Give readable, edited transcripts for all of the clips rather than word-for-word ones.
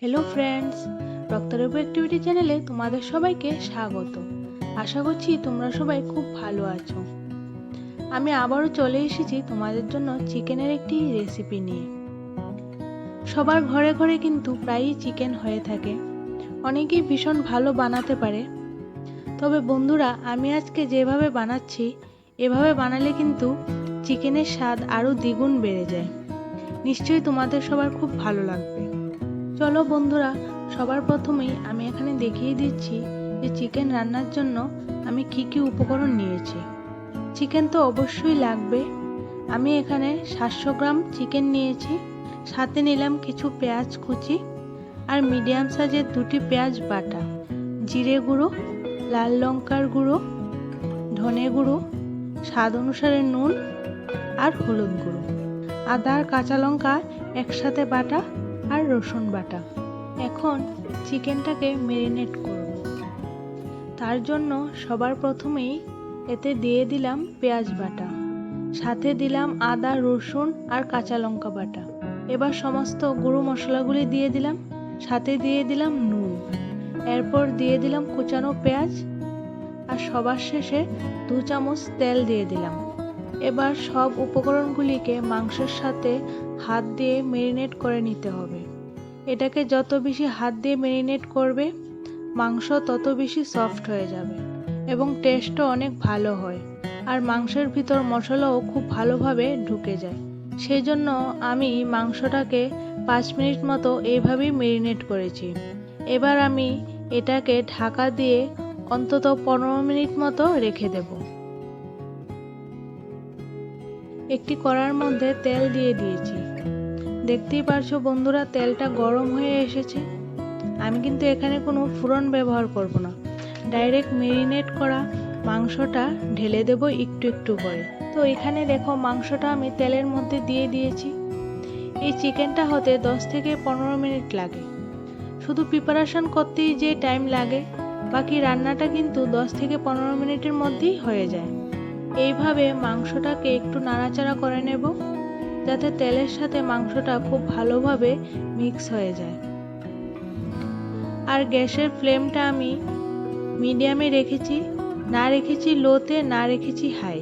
Hello friends, রিবু activity চ্যানেলে তোমাদের সবাইকে স্বাগত। আশা করছি তোমরা সবাই খুব ভালো আছো। আমি আবারও চলে এসেছি তোমাদের জন্য চিকেনের একটি রেসিপি নিয়ে। সবার ঘরে ঘরে কিন্তু প্রায়ই চিকেন হয়ে থাকে, অনেকেই ভীষণ ভালো বানাতে পারে। তবে বন্ধুরা, আমি আজকে যেভাবে বানাচ্ছি এভাবে বানালে কিন্তু চিকেনের স্বাদ আরও দ্বিগুণ বেড়ে যায়। নিশ্চয়ই তোমাদের সবার খুব ভালো লাগবে। চলো বন্ধুরা, সবার প্রথমেই আমি এখানে দেখিয়ে দিচ্ছি যে চিকেন রান্নার জন্য আমি কি কি উপকরণ নিয়েছি। চিকেন তো অবশ্যই লাগবে। আমি এখানে 700 গ্রাম চিকেন নিয়েছি, সাথে নিলাম কিছু পেঁয়াজ কুচি আর মিডিয়াম সাইজের 2টি পেঁয়াজ বাটা, জিরে গুঁড়ো, লাল লঙ্কার গুঁড়ো, ধনে গুঁড়ো, স্বাদ অনুসারে নুন আর হলুদ গুঁড়ো, আদা আর কাঁচা লঙ্কা একসাথে বাটা আর রসুন বাটা। এখন চিকেনটাকে ম্যারিনেট করব। তার জন্য সবার প্রথমেই এতে দিয়ে দিলাম পেঁয়াজ বাটা, সাথে দিলাম আদা, রসুন আর কাঁচা লঙ্কা বাটা। এবার সমস্ত গুঁড়ো মশলাগুলি দিয়ে দিলাম, সাথে দিয়ে দিলাম নুন, এরপর দিয়ে দিলাম কুচানো পেঁয়াজ আর সবার শেষে 2 চামচ তেল দিয়ে দিলাম। এবার সব উপকরণগুলিকে মাংসের সাথে হাত দিয়ে ম্যারিনেট করে নিতে হবে। এটাকে যত বেশি হাত দিয়ে ম্যারিনেট করবে মাংস তত বেশি সফট হয়ে যাবে এবং টেস্টও অনেক ভালো হয়, আর মাংসের ভিতর মশলাও খুব ভালোভাবে ঢুকে যায়। সেই জন্য আমি মাংসটাকে 5 মিনিট মতো এইভাবেই ম্যারিনেট করেছি। এবার আমি এটাকে ঢাকা দিয়ে অন্তত 15 মিনিট মতো রেখে দেব। একটি কড়ার মধ্যে তেল দিয়ে দিয়েছি। দেখতেই পারছো বন্ধুরা, তেলটা গরম হয়ে এসেছে। আমি কিন্তু এখানে কোনো ফোড়ন ব্যবহার করব না, ডাইরেক্ট ম্যারিনেট করা মাংসটা ঢেলে দেব একটু একটু করে। তো এখানে দেখো মাংসটা আমি তেলের মধ্যে দিয়ে দিয়েছি। এই চিকেনটা হতে 10 থেকে 15 মিনিট লাগে। শুধু প্রিপারেশন করতেই যে টাইম লাগে, বাকি রান্নাটা কিন্তু 10 থেকে 15 মিনিটের মধ্যেই হয়ে যায়। এইভাবে মাংসটাকে একটু নাড়াচাড়া করে নেব যাতে তেলের সাথে মাংসটা খুব ভালোভাবে মিক্স হয়ে যায়। আর গ্যাসের ফ্লেমটা আমি মিডিয়ামে রেখেছি, না রেখেছি লোতে, না রেখেছি হাই।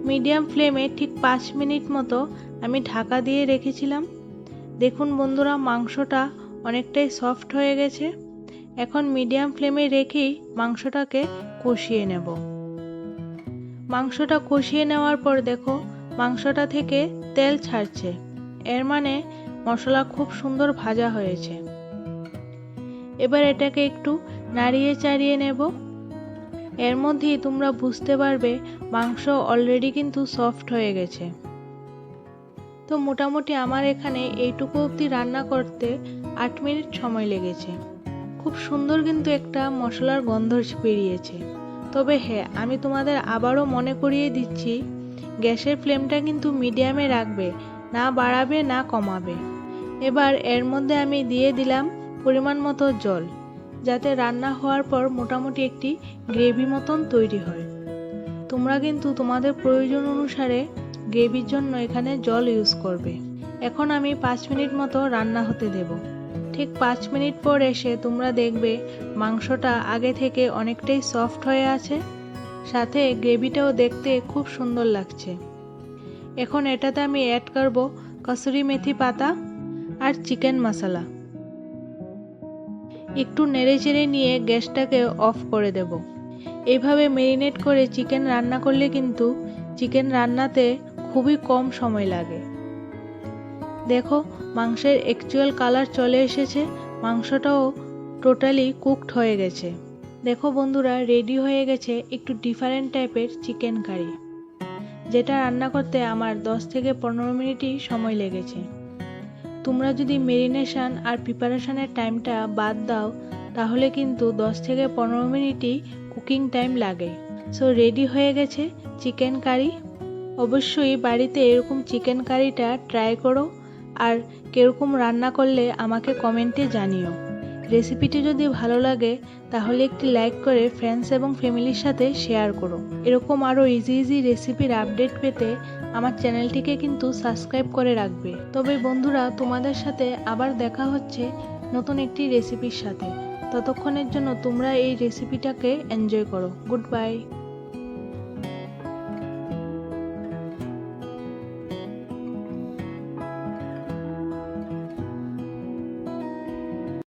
মিডিয়াম ফ্লেমে ঠিক 5 মিনিট মতো আমি ঢাকা দিয়ে রেখেছিলাম। দেখুন বন্ধুরা, মাংসটা অনেকটাই সফট হয়ে গেছে। এখন মিডিয়াম ফ্লেমে রেখেই মাংসটাকে কষিয়ে নেব। মাংসটা কষিয়ে নেওয়ার পর দেখো মাংসটা থেকে তেল ছাড়ছে, এর মানে মশলা খুব সুন্দর ভাজা হয়েছে। এবার এটাকে একটু নাড়িয়ে চাড়িয়ে নেব। এর মধ্যেই তোমরা বুঝতে পারবে মাংস অলরেডি কিন্তু সফট হয়ে গেছে। তো মোটামুটি আমার এখানে এইটুকু অবধি রান্না করতে 8 মিনিট সময় লেগেছে। খুব সুন্দর কিন্তু একটা মশলার গন্ধ বেরিয়েছে। তবে হ্যাঁ, আমি তোমাদের আবারও মনে করিয়ে দিচ্ছি, গ্যাসের ফ্লেমটা কিন্তু মিডিয়ামে রাখবে, না বাড়াবে না কমাবে। এবার এর মধ্যে আমি দিয়ে দিলাম পরিমাণ মতো জল, যাতে রান্না হওয়ার পর মোটামুটি একটি গ্রেভি মতন তৈরি হয়। তোমরা কিন্তু তোমাদের প্রয়োজন অনুসারে গ্রেভির জন্য এখানে জল ইউজ করবে। এখন আমি 5 মিনিট মতো রান্না হতে দেব। ঠিক 5 মিনিট পর এসে তোমরা দেখবে মাংসটা আগে থেকে অনেকটাই সফট হয়ে আছে, সাথে গ্রেভিটাও দেখতে খুব সুন্দর লাগছে। এখন এটাতে আমি অ্যাড করব কসুরি মেথি পাতা আর চিকেন মশলা। একটু নেড়েচেড়ে নিয়ে গ্যাসটাকে অফ করে দেব। এইভাবে ম্যারিনেট করে চিকেন রান্না করলে কিন্তু চিকেন রান্নাতে খুবই কম সময় লাগে। দেখো মাংসের অ্যাকচুয়াল কালার চলে এসেছে, মাংসটাও টোটালি কুকড হয়ে গেছে। দেখো বন্ধুরা, রেডি হয়ে গেছে একটু ডিফারেন্ট টাইপের চিকেন কারি, যেটা রান্না করতে আমার 10 থেকে 15 মিনিটই সময় লেগেছে। তোমরা যদি ম্যারিনেশন আর প্রিপারেশনের টাইমটা বাদ দাও তাহলে কিন্তু 10 থেকে 15 মিনিটই কুকিং টাইম লাগে। সো রেডি হয়ে গেছে চিকেন কারি। অবশ্যই বাড়িতে এরকম চিকেন কারিটা ট্রাই করো, আর কিরকম রান্না করলে আমাকে কমেন্টে জানিও। রেসিপিটি যদি ভালো লাগে তাহলে একটি লাইক করে ফ্রেন্ডস এবং ফ্যামিলির সাথে শেয়ার করো। এরকম আরও ইজি রেসিপির আপডেট পেতে আমার চ্যানেলটিকে কিন্তু সাবস্ক্রাইব করে রাখবে। তবে বন্ধুরা, তোমাদের সাথে আবার দেখা হচ্ছে নতুন একটি রেসিপির সাথে। ততক্ষণের জন্য তোমরা এই রেসিপিটাকে এনজয় করো। Good bye.